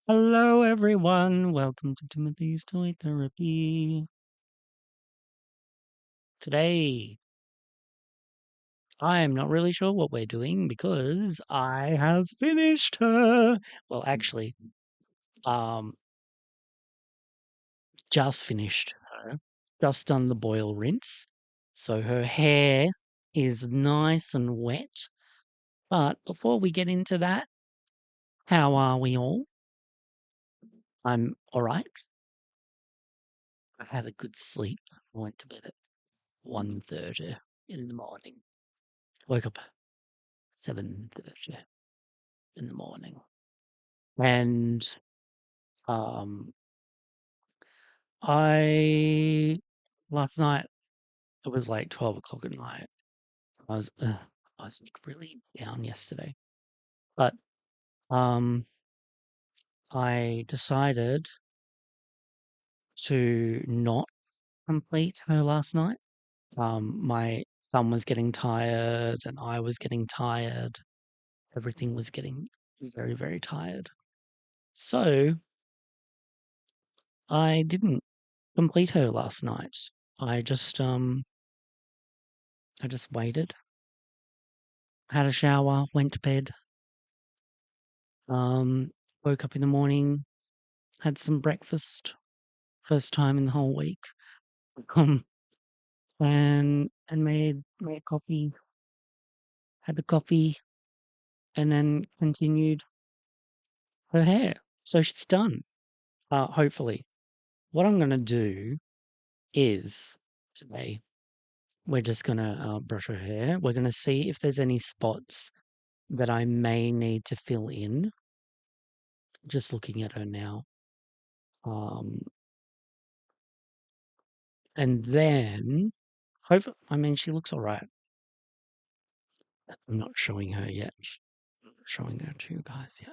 Hello, everyone. Welcome to Timothy's Toy Therapy. Today, I am not really sure what we're doing because I have finished her. Well, actually, um, just finished her. Just done the boil rinse. So her hair is nice and wet. But before we get into that, how are we all? I'm all right. I had a good sleep. I went to bed at 1:30 in the morning. Woke up 7:30 in the morning. And um I last night it was like 12 o'clock at night. I was I was like really down yesterday. But um I decided to not complete her last night. My thumb was getting tired and I was getting tired. Everything was getting very, very tired. So I didn't complete her last night. I just I just waited, had a shower, went to bed, um, woke up in the morning, had some breakfast, first time in the whole week, um, and made coffee, had the coffee, and then continued her hair. So she's done. Hopefully. What I'm gonna do is today we're just gonna brush her hair. We're gonna see if there's any spots that I may need to fill in. Just looking at her now. Um, and then I mean, she looks all right. I'm not showing her yet. I'm not showing her to you guys yet.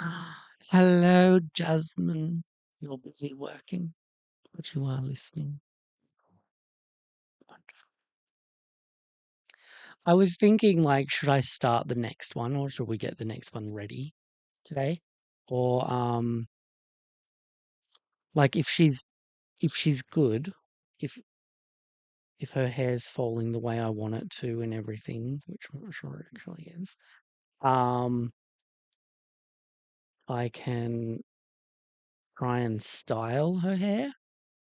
Ah, hello, Jasmine. You're busy working, but you are listening. Wonderful. I was thinking, like, should I start the next one, or should we get the next one ready today? Or like if she's good, if if her hair's falling the way I want it to and everything, which I'm not sure it actually is, um, I can try and style her hair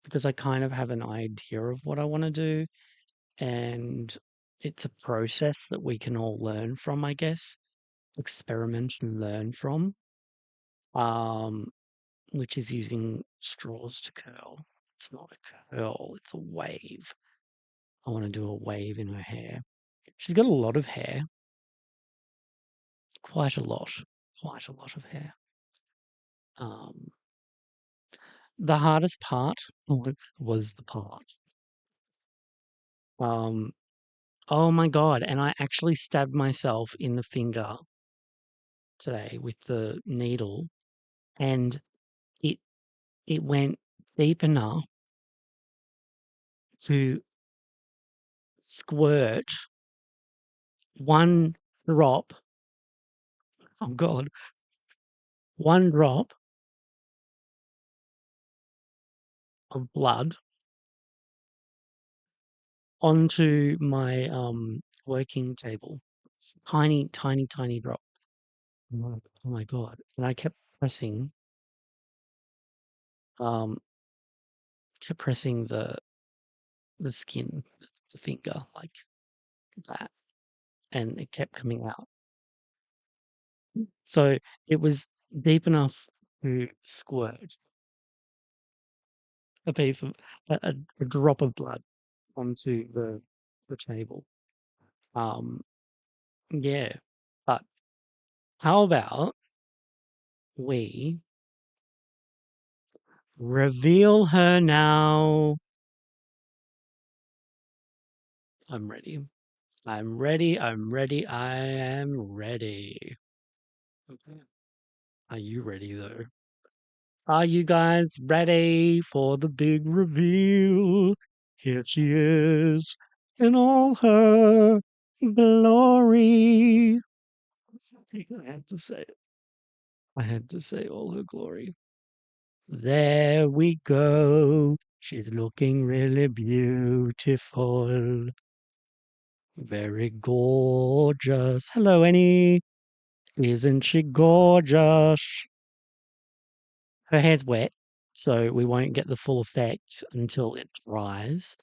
because I kind of have an idea of what I want to do. And it's a process that we can all learn from, I guess, experiment and learn from, um, which is using straws to curl. It's not a curl, it's a wave. I want to do a wave in her hair. She's got a lot of hair, quite a lot, quite a lot of hair. Um, the hardest part was the part. Um, Oh my God, and I actually stabbed myself in the finger today with the needle, and it it went deep enough to squirt one drop, oh God, one drop of blood onto my, working table. Tiny, tiny, tiny drop. Oh my God, and I um, kept pressing the skin, the finger like that, and it kept coming out. So it was deep enough to squirt a piece of a drop of blood onto the table. Um, yeah, but how about we reveal her now? I'm ready. I'm ready. I'm ready. I am ready. Okay. Are you ready though? Are you guys ready for the big reveal? Here she is in all her glory. I have to say it. I had to say all her glory. There we go. She's looking really beautiful. Very gorgeous. Hello, Annie. Isn't she gorgeous? Her hair's wet, so we won't get the full effect until it dries.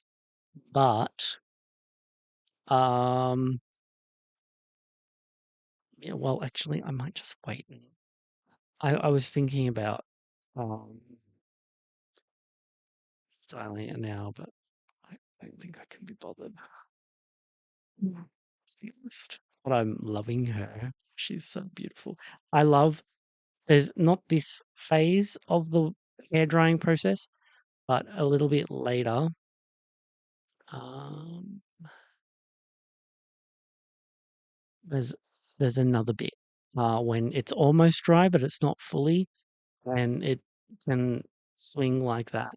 But, um, yeah, well, actually, I might just wait. I was thinking about um, styling it now, but I don't think I can be bothered. Let's be honest. But I'm loving her. She's so beautiful. I love, there's not this phase of the hair drying process, but a little bit later. Um, there's there's another bit when it's almost dry, but it's not fully, and it can swing like that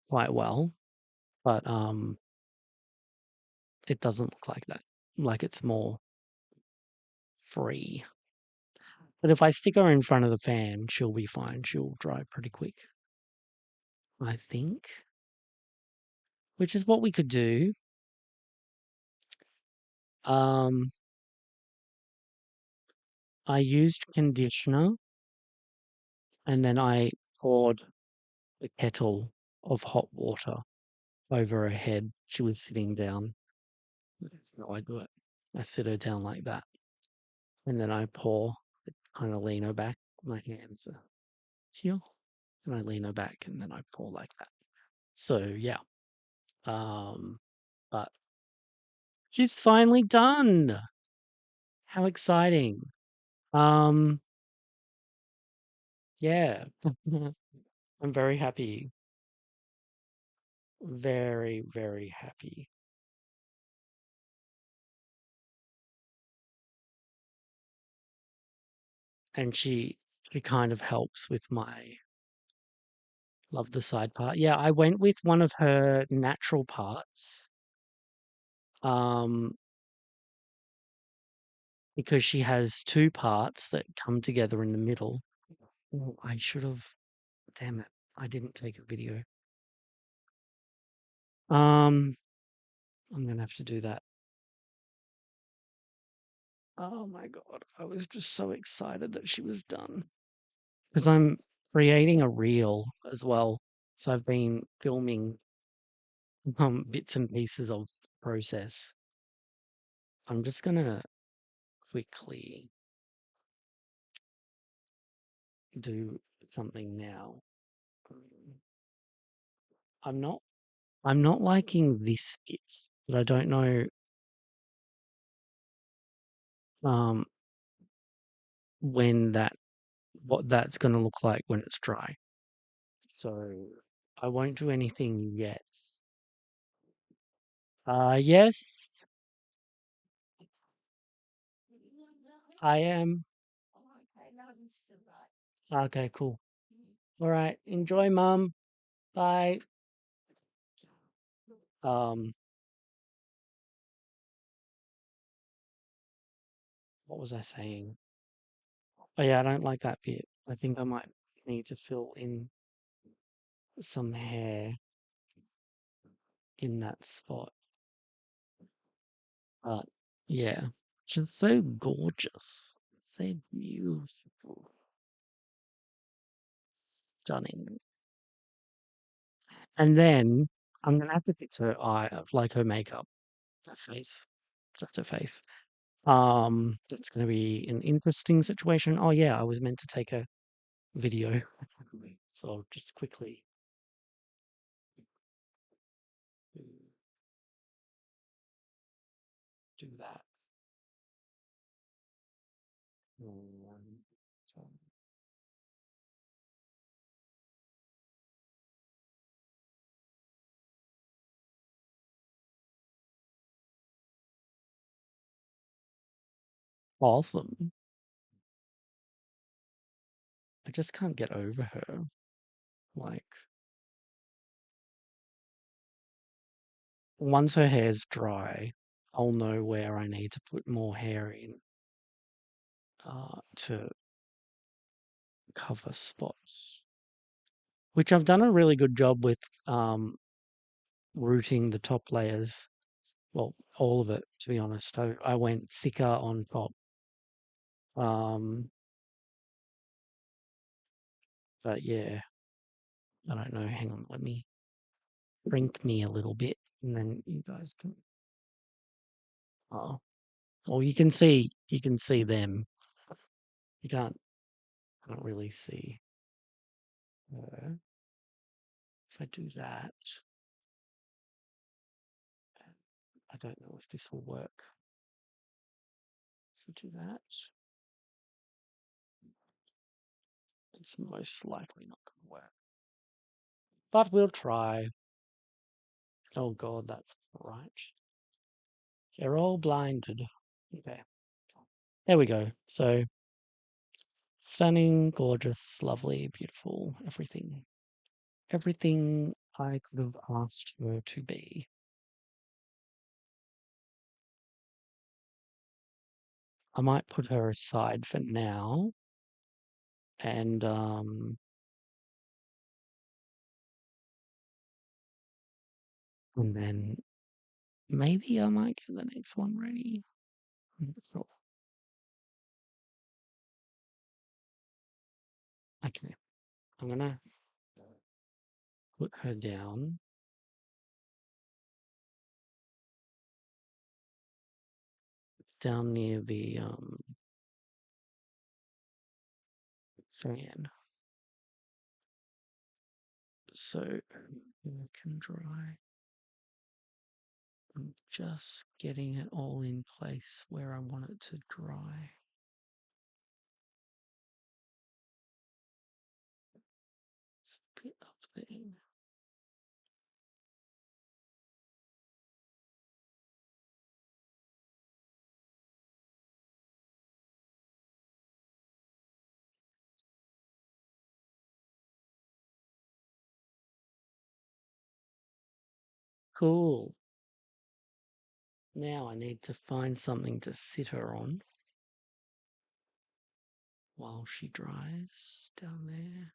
quite well. But it doesn't look like that. Like it's more free. But if I stick her in front of the fan, she'll be fine. She'll dry pretty quick, I think. Which is what we could do. Um, I used conditioner and then I poured the kettle of hot water over her head. She was sitting down. That's how I do it. I sit her down like that. And then I pour, kind of lean her back. My hands are here. And I lean her back and then I pour like that. So yeah. Um, but she's finally done. How exciting. Um, yeah. I'm very happy. Very, very happy. And she kind of helps with my love the side part. Yeah, I went with one of her natural parts. Um, because she has two parts that come together in the middle. Oh, I should have, damn it, I didn't take a video. Um, I'm gonna have to do that. Oh my God, I was just so excited that she was done. Because I'm creating a reel as well. So I've been filming bits and pieces of the process. I'm just gonna quickly do something now. Um, I'm not I'm not liking this bit, but I don't know um when that what that's gonna look like when it's dry. So I won't do anything yet. Yes, I am. Okay, cool. All right, enjoy, Mum. Bye. Um, what was I saying? Oh yeah, I don't like that bit. I think I might need to fill in some hair in that spot. But yeah, just so gorgeous, so beautiful, stunning. And then I'm gonna have to fix her eye, like her makeup, her face, just her face. That's gonna be an interesting situation. Oh yeah, I was meant to take a video, so I'll just quickly do do that. So awesome. I just can't get over her. Like, once her hair's dry, I'll know where I need to put more hair in to cover spots, which I've done a really good job with routing the top layers. Well, all of it, to be honest. I went thicker on top. Um, but yeah, I don't know. Hang on, let me shrink me a little bit, and then you guys can. Oh, well, you can see them. You can't really see her. If I do that, I don't know if this will work. If I do that, it's most likely not going to work. But we'll try. Oh God, that's right. They're all blinded. Okay. There we go. So stunning, gorgeous, lovely, beautiful, everything. Everything I could have asked her to be. I might put her aside for now and and then maybe I might get the next one ready. I'm not sure. Okay. I'm gonna put her down near the fan so it can dry. I'm just getting it all in place where I want it to dry. It's a bit up there. Cool. Now I need to find something to sit her on while she dries down there.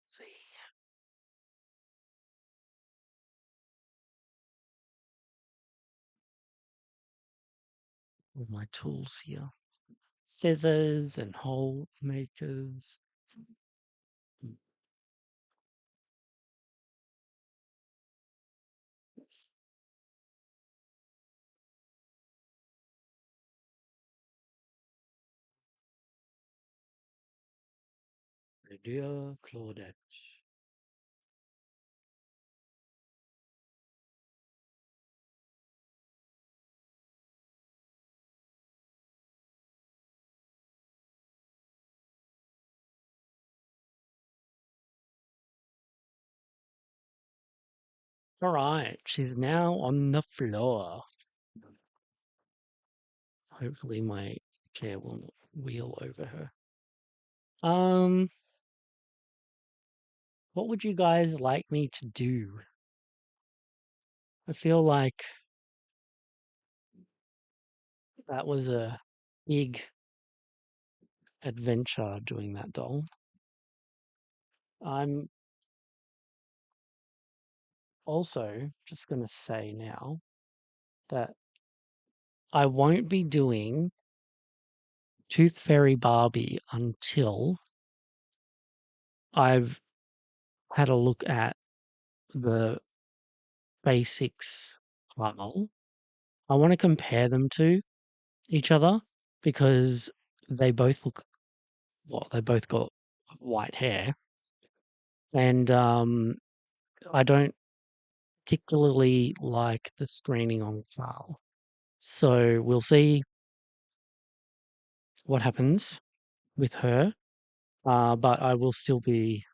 Let's see. All my tools here. Feathers and hole makers. Dear Claudette. All right, she's now on the floor. Hopefully my chair will not wheel over her. Um, what would you guys like me to do? I feel like that was a big adventure doing that doll. I'm also just going to say now that I won't be doing Tooth Fairy Barbie until I've had a look at the basics funnel. I want to compare them to each other because they both look, well, they both got white hair, and I don't particularly like the screening on Carl. So we'll see what happens with her. But I will still be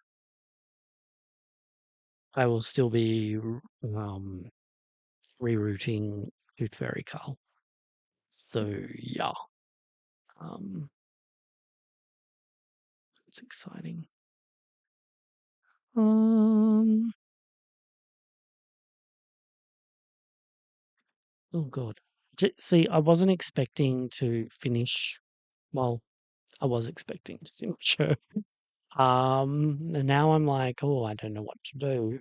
rerouting Tooth Fairy Carl. So yeah. Um, That's exciting. Um, oh God. See, I wasn't expecting to finish. Well, I was expecting to finish her. And now I'm like, oh, I don't know what to do.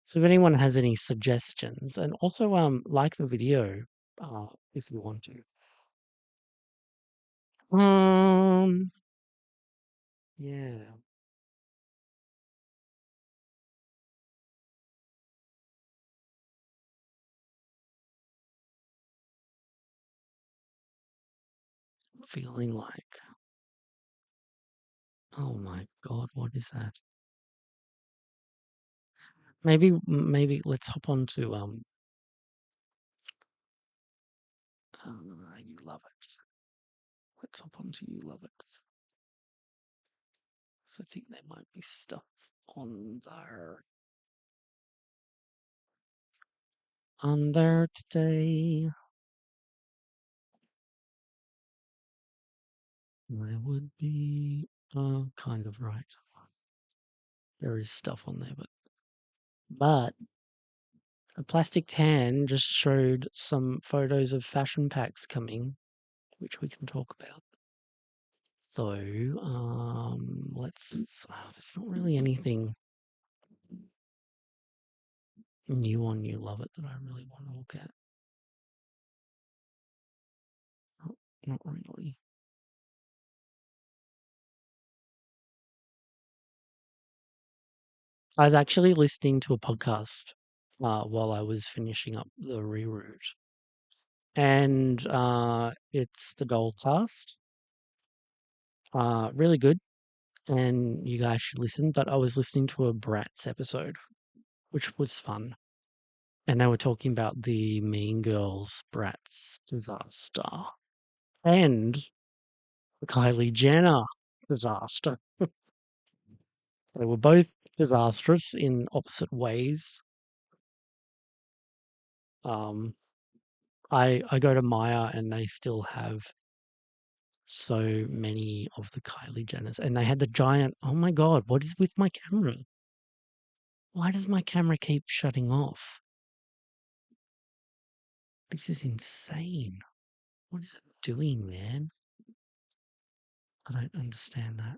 So if anyone has any suggestions, and also like the video, if you want to. Um, yeah, feeling like, oh my God, what is that? Maybe let's hop on to you love it. Let's hop on to you love it. So I think there might be stuff on there. On there today. There would be kind of right. There is stuff on there, but a plastic tan just showed some photos of fashion packs coming, which we can talk about. So, there's not really anything new on You Love It that I really want to look at. Not, not really. I was actually listening to a podcast while I was finishing up the reroute, and it's the Gold Cast. Really good, and you guys should listen. But I was listening to a Bratz episode, which was fun. And they were talking about the Mean Girls Bratz disaster and the Kylie Jenner disaster. They were both disastrous in opposite ways. Um, I go to Maya and they still have so many of the Kylie Jenners, and they had the giant. Oh my God, what is with my camera? Why does my camera keep shutting off? This is insane. What is it doing, man? I don't understand that.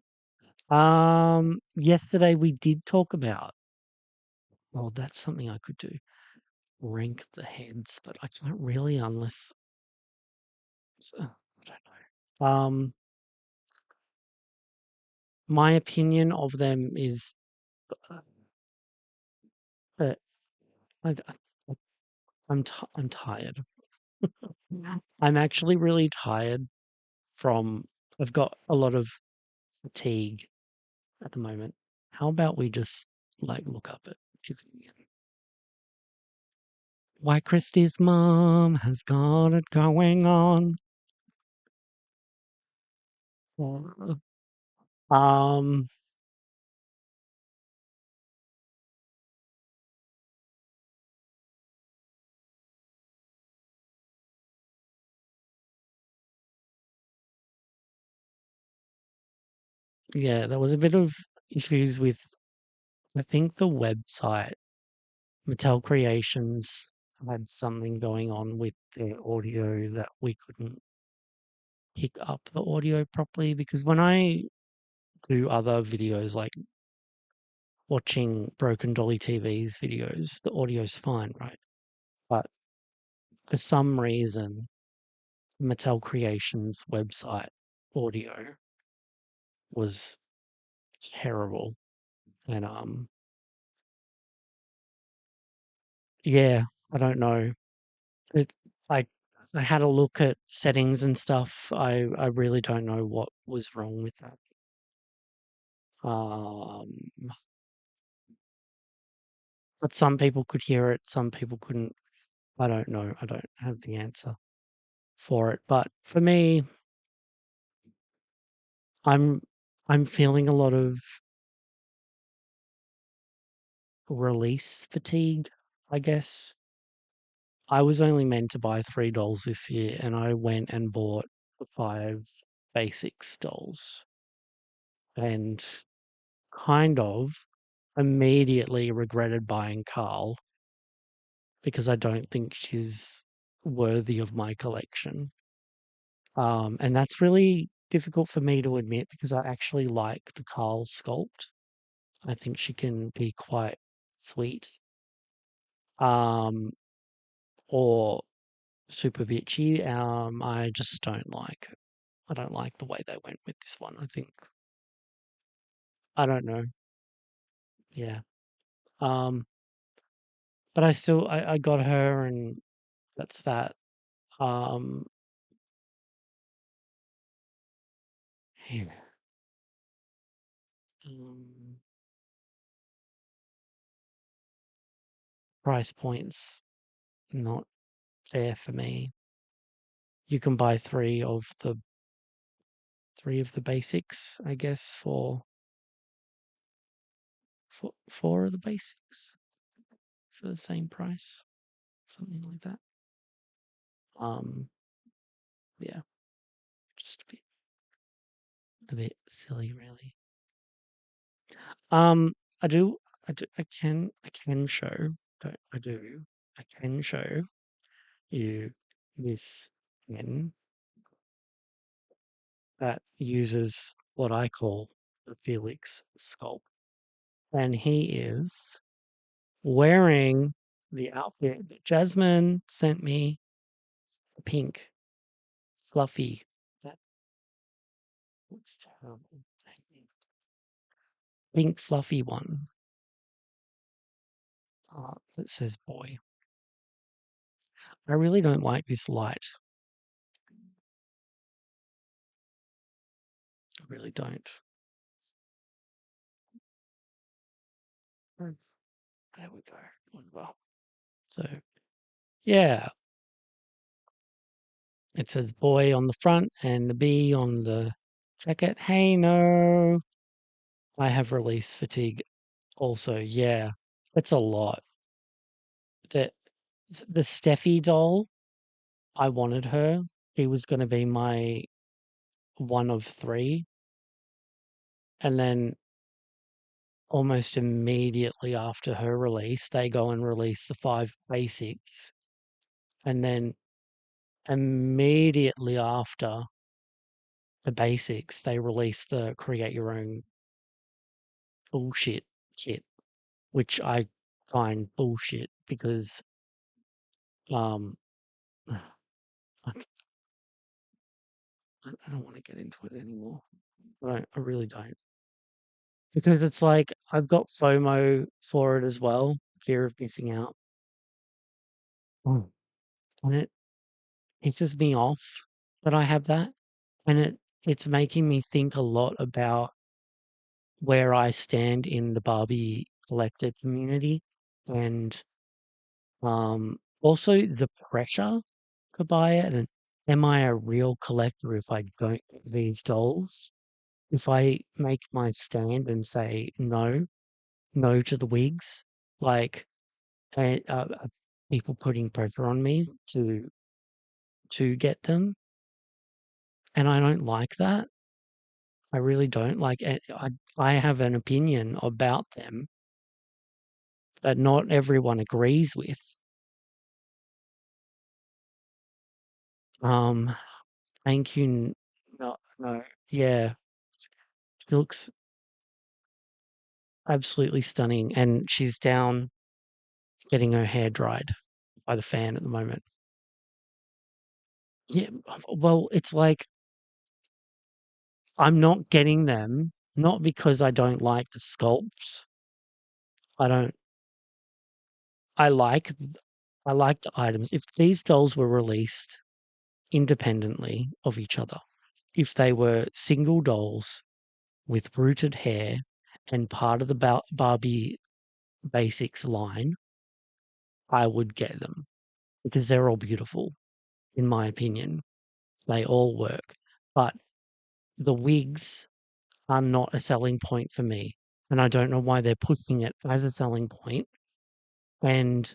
Yesterday we did talk about, well, that's something I could do. Rank the heads, but I can't really unless, I don't know. My opinion of them is uh, that I, I'm tired. I'm actually really tired from, I've got a lot of fatigue at the moment. How about we just like look up at Tiffany and why Christy's mom has got it going on. Uh, Um, yeah, there was a bit of issues with, I think the website, Mattel Creations had something going on with their audio that we couldn't pick up the audio properly because when I do other videos like watching Broken Dolly TV's videos, the audio's fine, right? But for some reason, Mattel Creations website audio was terrible. And yeah, I don't know. It I I had a look at settings and stuff. I really don't know what was wrong with that. Um, but some people could hear it, some people couldn't. I don't know. I don't have the answer for it. But for me, I'm I'm feeling a lot of release fatigue, I guess. I was only meant to buy $3 this year, and I went and bought 5 basics dolls. and kind of immediately regretted buying Carl because I don't think she's worthy of my collection. And that's really difficult for me to admit because I actually like the Carl sculpt. I think she can be quite sweet, um, or super bitchy. I just don't like it. I don't like the way they went with this one. I think I don't know. Yeah. Um, but I got her, and that's that. Um, yeah. Um, price points not there for me. You can buy three of the basics, I guess, for four of the basics for the same price, something like that. Um, yeah, just a bit silly, really. Um, I do, I can show, don't, I can show you this pen that uses what I call the Felix sculpt, and he is wearing the outfit that Jasmine sent me, the pink, fluffy. That looks terrible. Pink fluffy one that says boy. I really don't like this light. I really don't. Mm, there we go. Wonderful. So yeah, it says boy on the front and the B on the jacket. Hey, no, I have release fatigue also. Yeah, it's a lot. The the Steffi doll, I wanted her. She was going to be my one of three, and then almost immediately after her release, they go and release the five basics, and then immediately after the basics, they release the create your own bullshit kit, which I find bullshit because um I, I don't want to get into it anymore. I really don't. Because it's like I've got FOMO for it as well, fear of missing out. Mm. And it pisses me off that I have that. And it's making me think a lot about where I stand in the Barbie collector community and also the pressure to buy it, and am I a real collector if I don't get these dolls? If I make my stand and say no, no to the wigs, like people putting pressure on me to get them, and I don't like that. I really don't like it. I have an opinion about them that not everyone agrees with. Um, thank you. No, no, yeah, she looks absolutely stunning, and she's down getting her hair dried by the fan at the moment. Yeah, well, it's like I'm not getting them, not because I don't like the sculpts. I don't. I like I like the items. If these dolls were released independently of each other, if they were single dolls with rooted hair and part of the Barbie Basics line, I would get them because they're all beautiful, in my opinion. They all work. But the wigs are not a selling point for me. And I don't know why they're pushing it as a selling point. And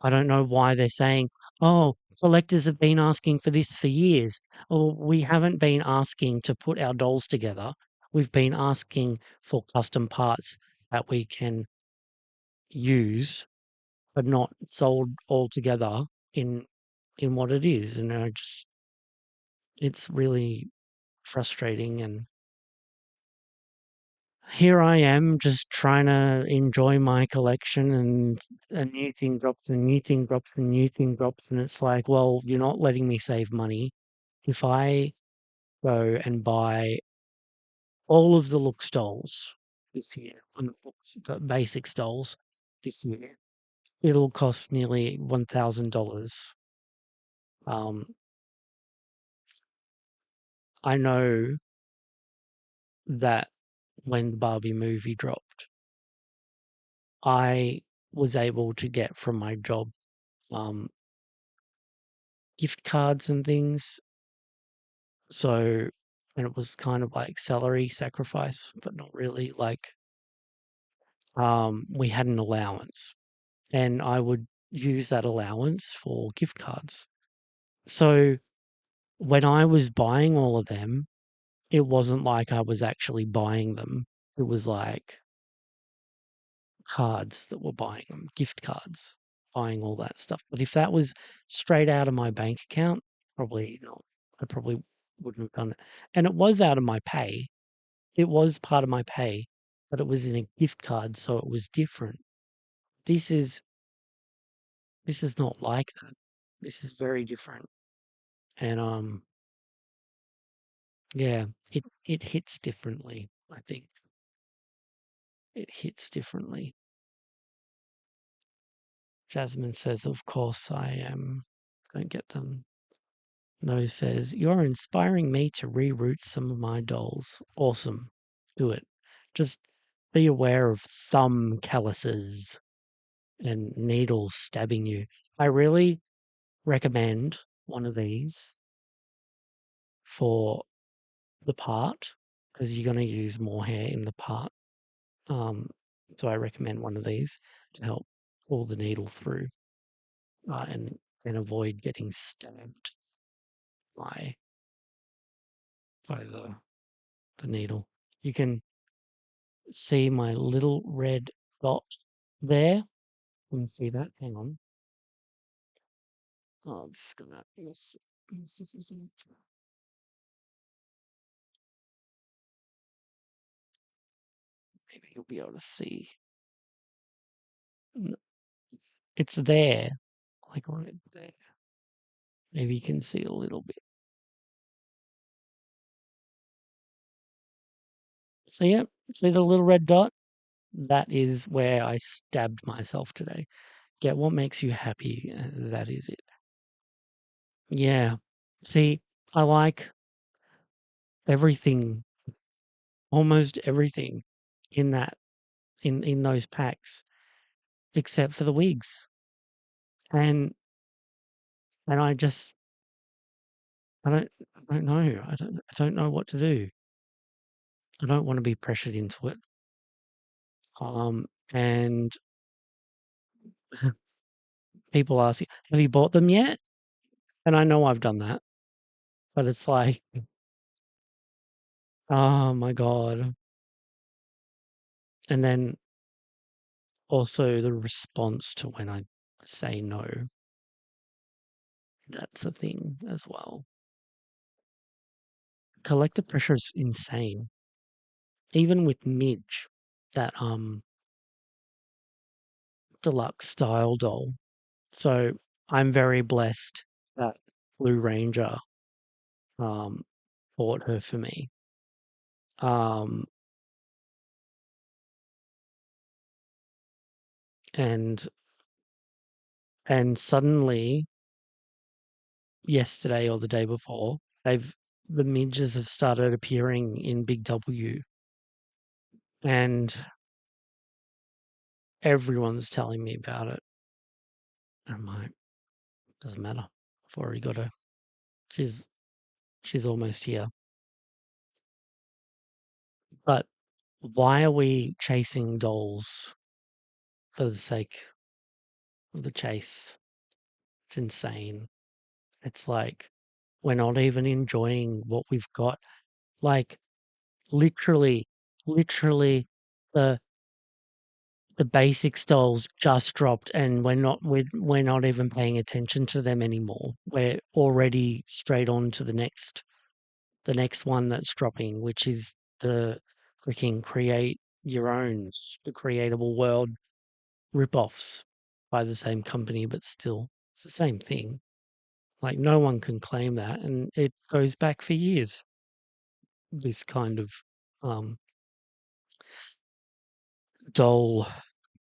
I don't know why they're saying, oh, collectors have been asking for this for years. Well, we haven't been asking to put our dolls together. we've been asking for custom parts that we can use, but not sold altogether in what it is, and I just it's really frustrating, and here I am just trying to enjoy my collection, and a new thing drops, and a new thing drops, and a new thing drops, and it's like, well, you're not letting me save money. If I go and buy all of the Look dolls this year, on the basic dolls this year, it'll cost nearly $1,000. Um, I know that when the Barbie movie dropped, I was able to get from my job um, gift cards and things. So, and it was kind of like salary sacrifice, but not really. Like, we had an allowance, and I would use that allowance for gift cards. So when I was buying all of them, it wasn't like I was actually buying them. It was like cards that were buying them, gift cards, buying all that stuff. But if that was straight out of my bank account, probably not. I probably wouldn't have done it. And it was out of my pay. It was part of my pay, but it was in a gift card, so it was different. This is this is not like that. This is very different. And yeah, it hits differently, I think. It hits differently. Jasmine says, of course I am. Don't get them. No says, you're inspiring me to reroute some of my dolls. Awesome. Do it. Just be aware of thumb calluses and needles stabbing you. I really recommend one of these for the part because you're going to use more hair in the part. Um, so I recommend one of these to help pull the needle through and avoid getting stabbed by the needle. You can see my little red dot there. You can see that. Hang on. Oh, this is gonna miss. Maybe you'll be able to see. It's there, like right there. Maybe you can see a little bit. So yeah, see the little red dot? That is where I stabbed myself today. Get what makes you happy. That is it. Yeah. See, I like everything, almost everything in that in those packs, except for the wigs. And I just I don't know. I don't know what to do. I don't want to be pressured into it. And people ask you, have you bought them yet? And I know I've done that, but it's like, oh my God. And then also the response to when I say no, that's a thing as well. Collective pressure is insane. Even with Midge, that deluxe style doll. So I'm very blessed that Blue Ranger um bought her for me. Um and suddenly yesterday or the day before, the midges have started appearing in Big W, and everyone's telling me about it. I'm like, doesn't matter. I've already got her. She's almost here. But why are we chasing dolls for the sake of the chase? It's insane. It's like we're not even enjoying what we've got. Like literally, literally, the the basic dolls just dropped, and we're not even paying attention to them anymore. We're already straight on to the next one that's dropping, which is the freaking create your own, the creatable world rip-offs by the same company, but still it's the same thing. Like no one can claim that, and it goes back for years. This kind of um, doll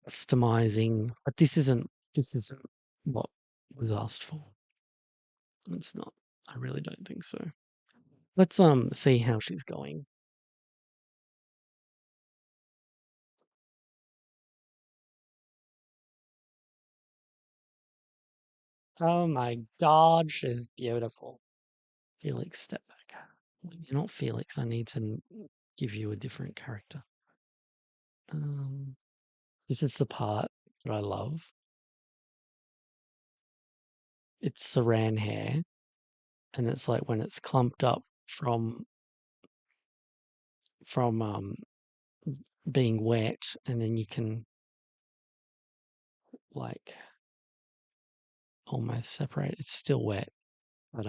customizing, but this isn't what was asked for. It's not. I really don't think so. Let's see how she's going. Oh my god, she's beautiful. Felix, step back. You're not Felix. I need to give you a different character. Um, this is the part that I love. It's saran hair, and it's like when it's clumped up from being wet, and then you can like almost separate. It's still wet, but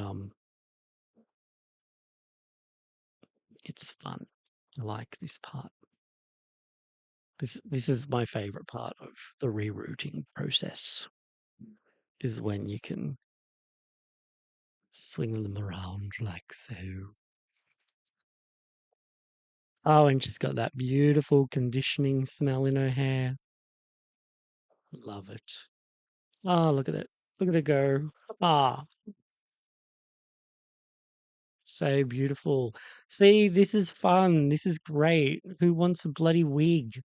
it's fun. I like this part. This is my favorite part of the rerouting process. Is when you can swing them around like so. Oh, and she's got that beautiful conditioning smell in her hair. Love it. Oh, look at it. Look at it go. Ah, so beautiful. See, this is fun. This is great. Who wants a bloody wig?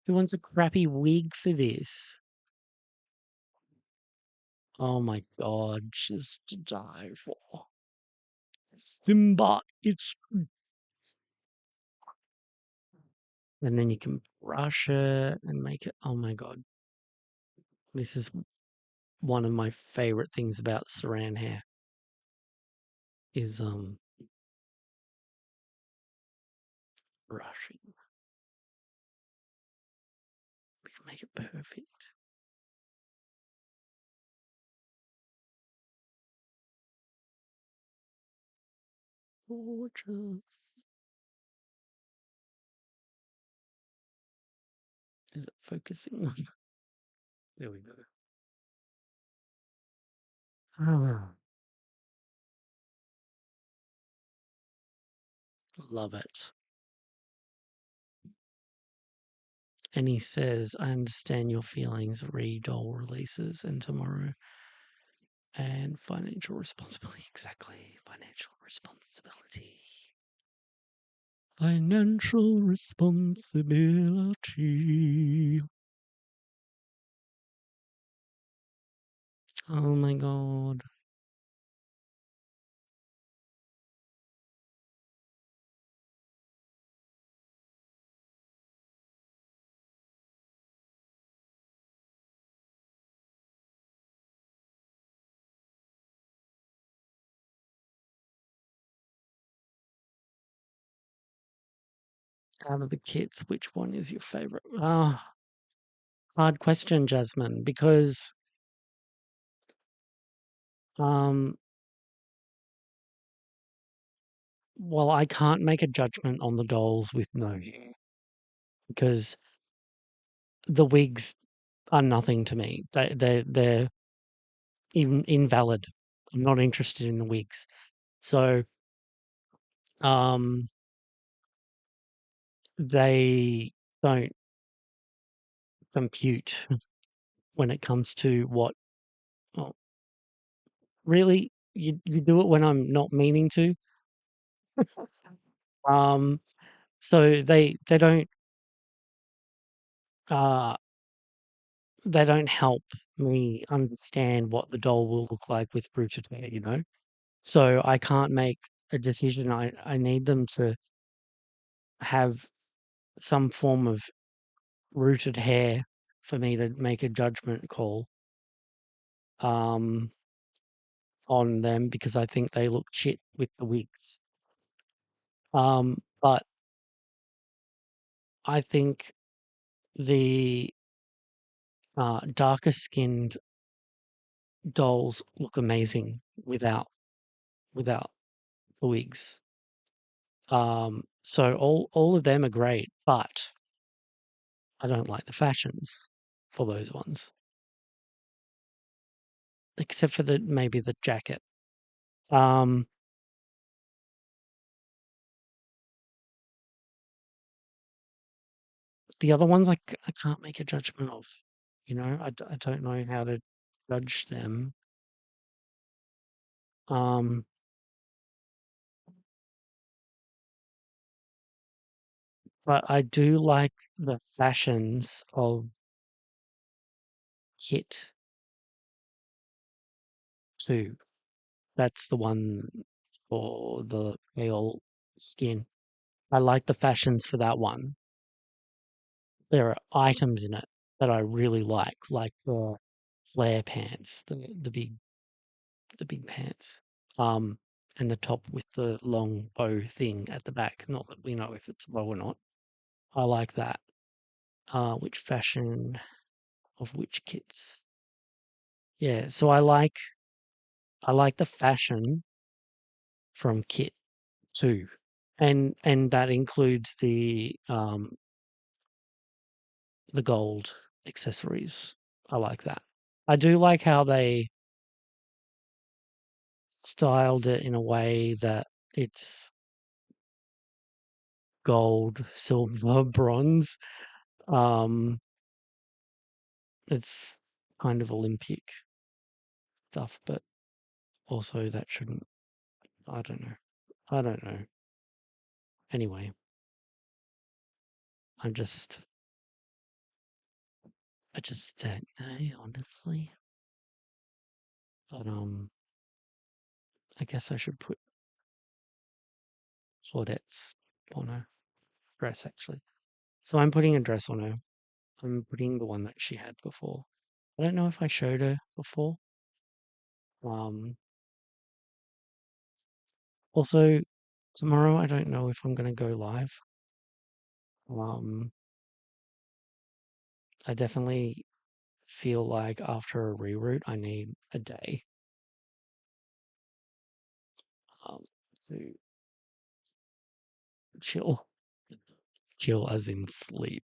Who wants a crappy wig for this? Oh my God, just to die for. Simba, it's. And then you can brush it and make it. Oh my God. This is one of my favorite things about saran hair is brushing. We can make it perfect. Gorgeous. Is it focusing? There we go. Ah, love it. And he says, I understand your feelings, re-doll releases and tomorrow. And financial responsibility. Exactly. Financial responsibility. Financial responsibility. Oh my God. Out of the kits, which one is your favorite? Ah, hard question, Jasmine, because um well, I can't make a judgment on the dolls with no hair because the wigs are nothing to me. They're even invalid. I'm not interested in the wigs. So um they don't compute when it comes to what oh, really you do it when I'm not meaning to. Um so uh they don't help me understand what the doll will look like with rooted hair, you know? So I can't make a decision. I need them to have some form of rooted hair for me to make a judgment call um, on them because I think they look shit with the wigs. But I think the darker skinned dolls look amazing without the wigs. So all of them are great, but I don't like the fashions for those ones, except for the maybe the jacket. Um, the other ones I can't make a judgment of. You know, I don't know how to judge them. Um, but I do like the fashions of Kit too. That's the one for the pale skin. I like the fashions for that one. There are items in it that I really like the flare pants, the big pants. Um, and the top with the long bow thing at the back. Not that we know if it's a bow or not. I like that. Which fashion of which kits? Yeah, so I like the fashion from Kit too. And that includes the gold accessories. I like that. I do like how they styled it in a way that it's gold, silver, bronze. Um, it's kind of Olympic stuff, but also that shouldn't. I don't know. I don't know. Anyway, I'm just. I just don't know, honestly. But I guess I should put Claudette's on her dress actually. So I'm putting a dress on her. I'm putting the one that she had before. I don't know if I showed her before. Um, Also, tomorrow I don't know if I'm going to go live. Um, I definitely feel like after a reroute, I need a day um, to chill, chill as in sleep.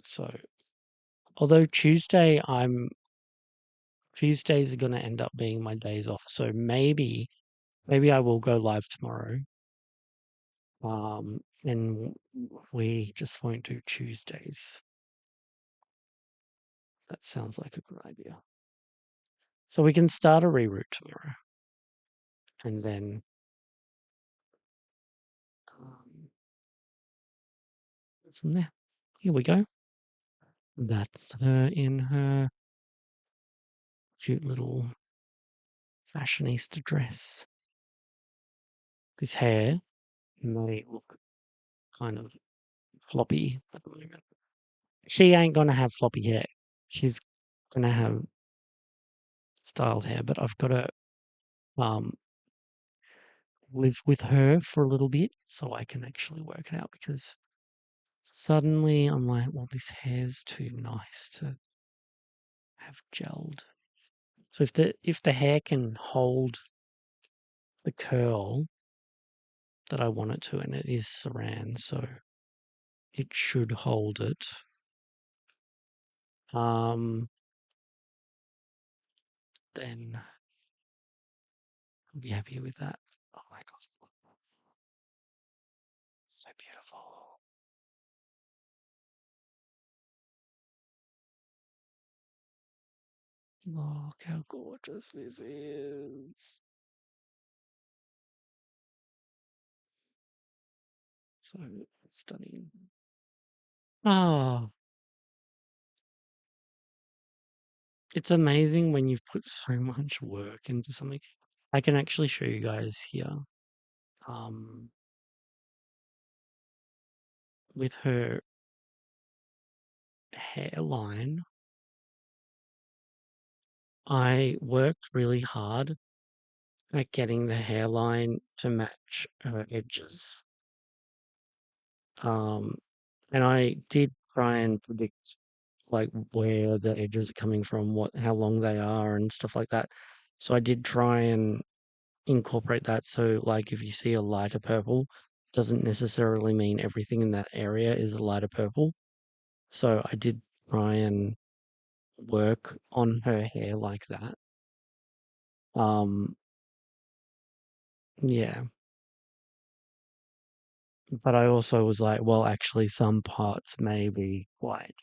So, although Tuesdays are going to end up being my days off. So maybe I will go live tomorrow. And we just won't do Tuesdays. That sounds like a good idea. So we can start a reroute tomorrow, and then um, from there. Here we go. That's her in her cute little fashionista dress. This hair may look kind of floppy at the moment. She ain't gonna have floppy hair. She's gonna have styled hair, but I've got to um live with her for a little bit so I can actually work it out because suddenly I'm like, well, this hair's too nice to have gelled. So if the hair can hold the curl that I want it to, and it is Saran, so it should hold it. Um, then I'll be happy with that. Oh my god, so beautiful. Look how gorgeous this is. So stunning. Oh, it's amazing when you've put so much work into something. I can actually show you guys here. Um, with her hairline, I worked really hard at getting the hairline to match her edges. Um, and I did try and predict like where the edges are coming from, how long they are and stuff like that. So I did try and incorporate that. So like if you see a lighter purple, doesn't necessarily mean everything in that area is a lighter purple. So I did try and work on her hair like that. Um, yeah. But I also was like, well, actually some parts may be quite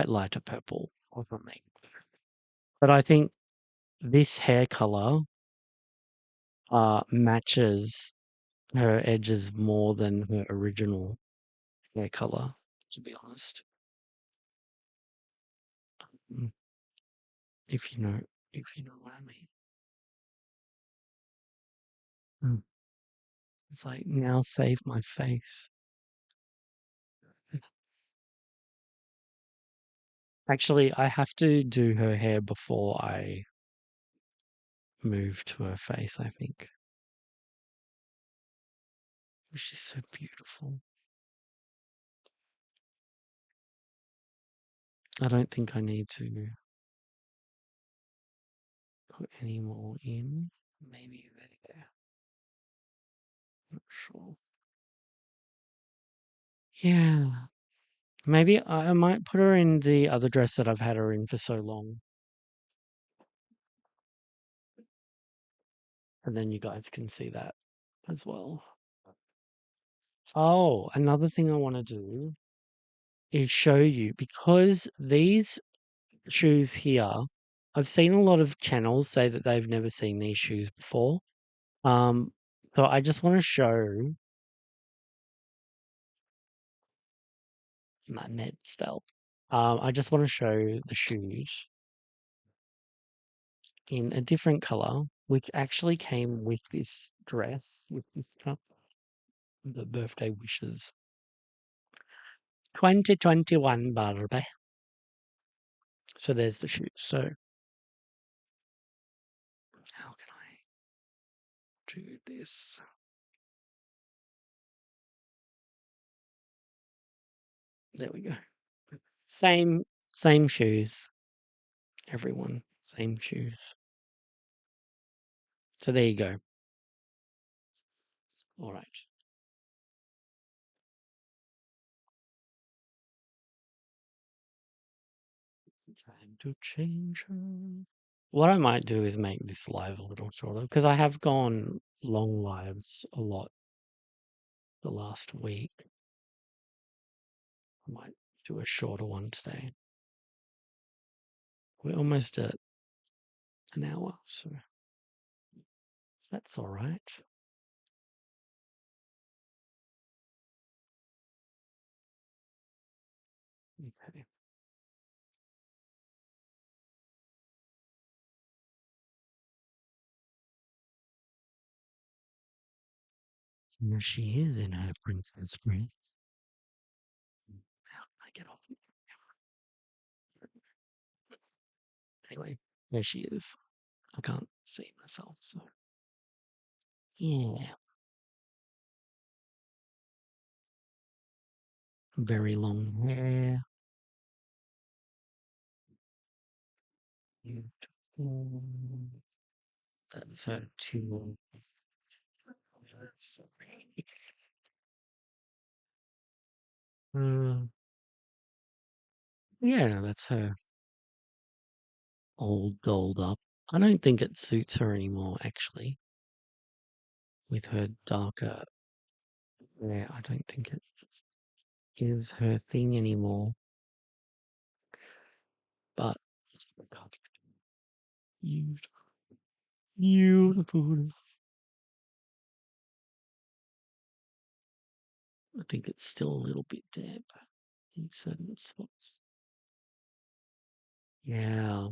lighter purple or something. But I think this hair color matches her edges more than her original hair color, to be honest. Mm, If you know, if you know what I mean. Mm. It's like now save my face. Actually, I have to do her hair before I move to her face, I think. She's so beautiful. I don't think I need to put any more in. Maybe there. Not sure. Yeah. Maybe I might put her in the other dress that I've had her in for so long. And then you guys can see that as well. Oh, another thing I want to do is show you because these shoes here, I've seen a lot of channels say that they've never seen these shoes before. Um, so I just want to show my meds fell. I just want to show the shoes in a different color, which actually came with this dress, with this cup, the birthday wishes. 2021 Barbie. So there's the shoes. So how can I do this? There we go. Same shoes. Everyone, same shoes. So there you go. All right. Time to change her. What I might do is make this live a little shorter because I have gone long lives a lot the last week. I might do a shorter one today. We're almost at an hour, so that's all right. Okay. Here she is in her princess dress. How can I get off? Anyway, there she is. I can't see myself, so yeah. Very long hair. Beautiful. That's her too. Sorry. Uh, yeah, no, that's her all dolled up. I don't think it suits her anymore, actually, with her darker hair. I don't think it is her thing anymore. But God, beautiful, beautiful. I think it's still a little bit damp in certain spots. Yeah,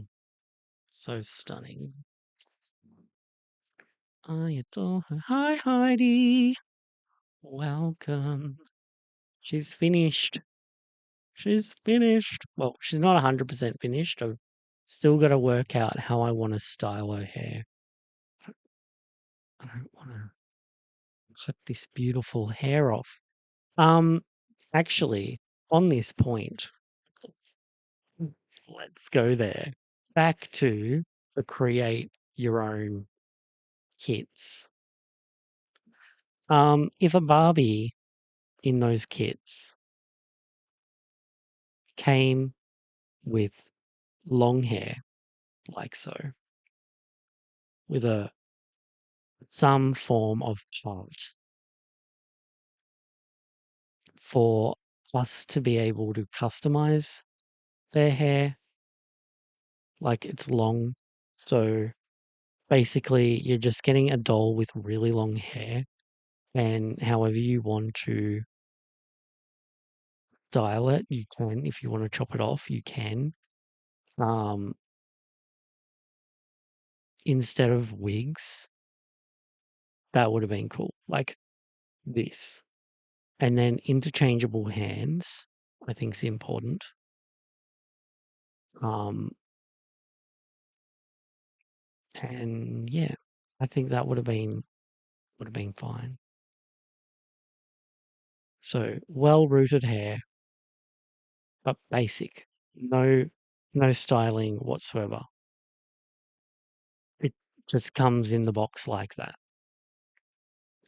so stunning. I adore her. Hi, Heidi. Welcome. She's finished. She's finished. Well, she's not 100% finished. I've still got to work out how I want to style her hair. I don't want to. cut this beautiful hair off. Um, actually, on this point, let's go there. Back to the create your own kits. If a Barbie in those kits came with long hair, like so, with a some form of part for us to be able to customize their hair, like it's long. So basically, you're just getting a doll with really long hair, and however you want to style it, you can. If you want to chop it off, you can. Um, instead of wigs, that would have been cool. Like this. And then interchangeable hands, I think is important. Um, and yeah, I think that would have been fine. So well rooted hair, but basic. No styling whatsoever. It just comes in the box like that.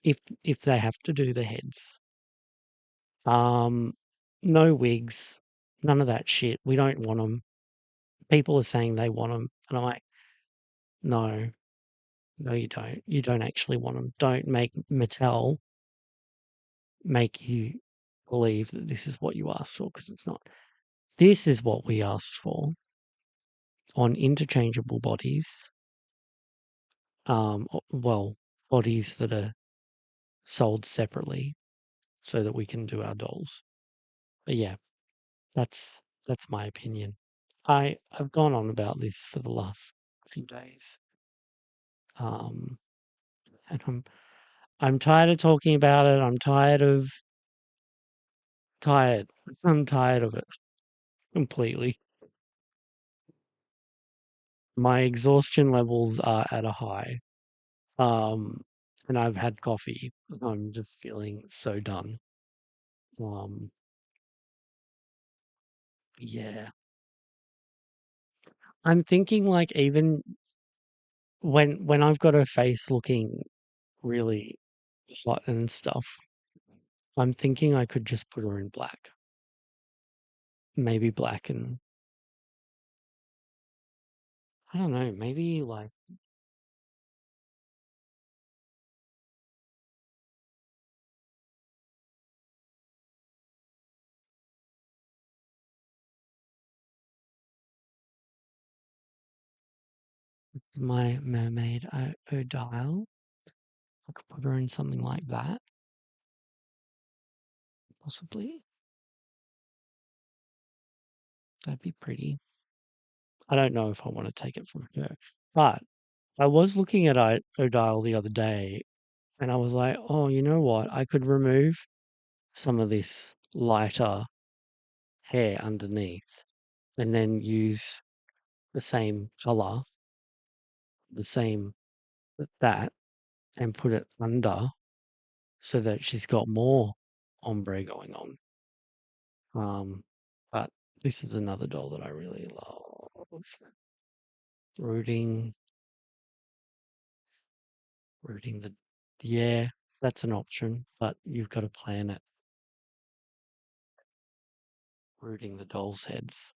If they have to do the heads. Um, no wigs, none of that shit. We don't want them. People are saying they want them, and I'm like, no, no, you don't. You don't actually want them. Don't make Mattel make you believe that this is what you asked for, because it's not. This is what we asked for on interchangeable bodies. Well, bodies that are sold separately so that we can do our dolls. But yeah, that's my opinion. I've gone on about this for the last few days. Um, and I'm tired of talking about it. Tired. I'm tired of it completely. My exhaustion levels are at a high. Um, and I've had coffee. I'm just feeling so done. Um, yeah. I'm thinking like even when I've got her face looking really hot and stuff, I'm thinking I could just put her in black. Maybe black and I don't know, maybe like my mermaid Odile. I could put her in something like that, possibly. That'd be pretty. I don't know if I want to take it from her, but I was looking at Odile the other day and I was like, oh, you know what? I could remove some of this lighter hair underneath and then use the same color, the same with that, and put it under so that she's got more ombre going on. But this is another doll that I really love. Rooting, rooting the, yeah, that's an option, but you've got to plan it. Rooting the dolls' heads.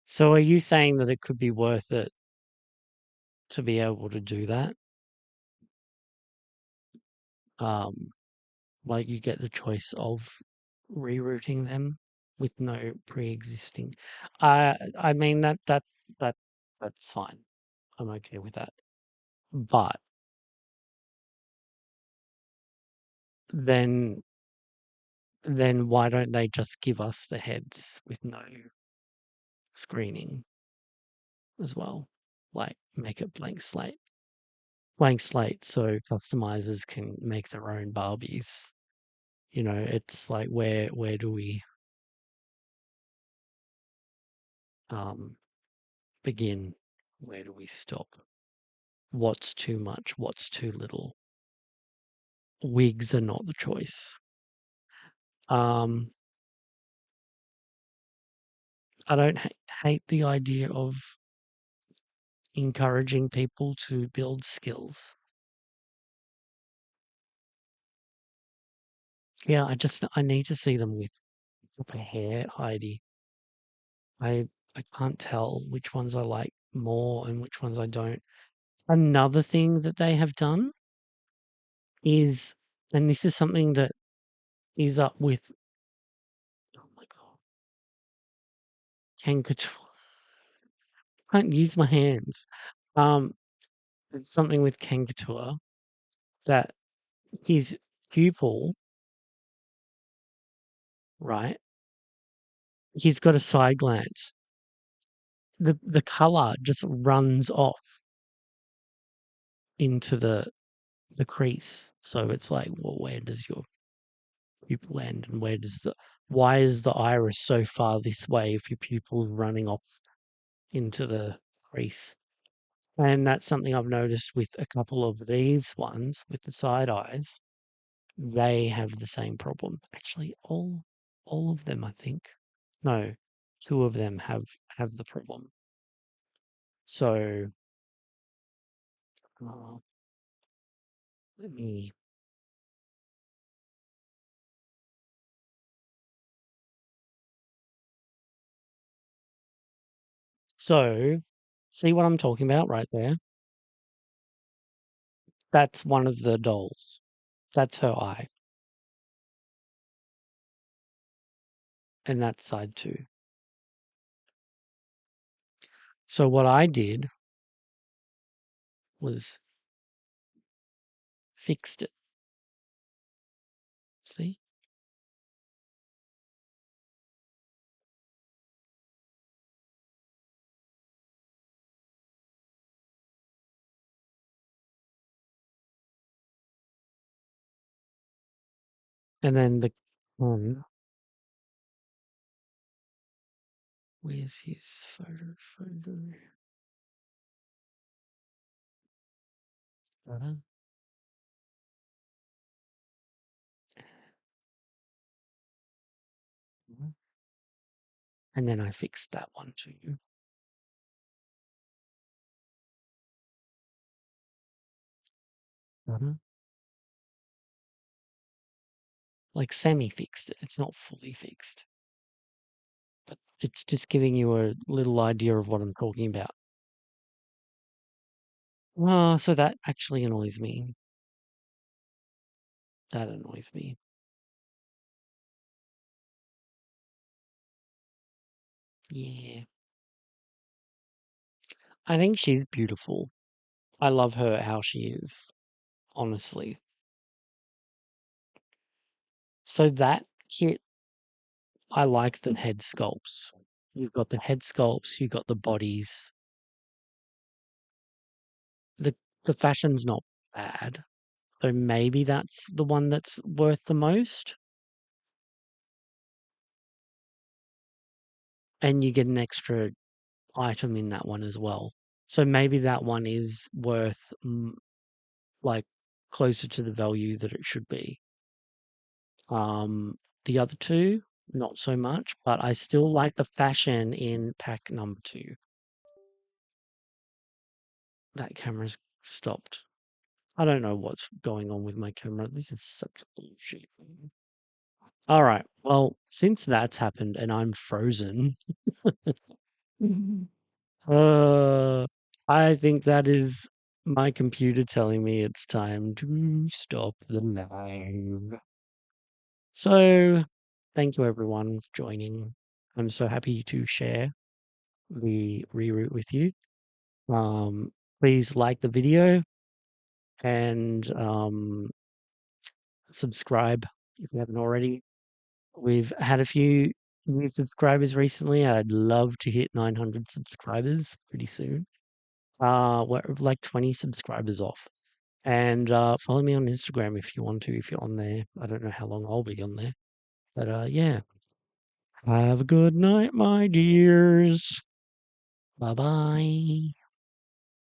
So are you saying that it could be worth it to be able to do that? Um, like you get the choice of rerouting them with no pre-existing. I mean that that's fine. I'm okay with that. But then then why don't they just give us the heads with no screening as well? Like make it blank slate. Blank slate so customizers can make their own Barbies. You know, it's like where do we um begin? Where do we stop? What's too much? What's too little? wigs are not the choice. Um, I don't hate the idea of encouraging people to build skills. Yeah, I need to see them with proper hair, Heidi. I I can't tell which ones I like more and which ones I don't. Another thing that they have done is, and this is something that is up with, oh my God, Kangaskhan. Can't use my hands. Um, it's something with Kangaskhan that his pupil, right? He's got a side glance. The color just runs off into the crease. So it's like, well, where does your pupil end, and why is the iris so far this way if your pupil's running off into the crease? And that's something I've noticed with a couple of these ones with the side eyes. They have the same problem. Actually, all of them, I think. No, two of them have the problem. So uh, let me. So see what I'm talking about right there? That's one of the dolls. That's her eye, and that's side two. So what I did was fixed it. See? And then the where's his photo? Ta-da. And then I fixed that one too. Ta-da. Like semi-fixed it. It's not fully fixed, but it's just giving you a little idea of what I'm talking about. Oh, so that actually annoys me. That annoys me. Yeah. I think she's beautiful. I love her how she is, honestly. So that kit, I like the head sculpts. You've got the head sculpts, you've got the bodies. The the fashion's not bad. So maybe that's the one that's worth the most. And you get an extra item in that one as well. So maybe that one is worth like closer to the value that it should be. Um, the other two, not so much, but I still like the fashion in pack number two. That camera's stopped. I don't know what's going on with my camera. This is such bullshit. All right. Well, since that's happened and I'm frozen, uh, I think that is my computer telling me it's time to stop the live. So, thank you everyone for joining. I'm so happy to share the reroute with you. Um, Please like the video and subscribe if you haven't already. We've had a few new subscribers recently. I'd love to hit 900 subscribers pretty soon. We're like 20 subscribers off. And follow me on Instagram if you want to, if you're on there. I don't know how long I'll be on there. But yeah. Have a good night, my dears. Bye bye.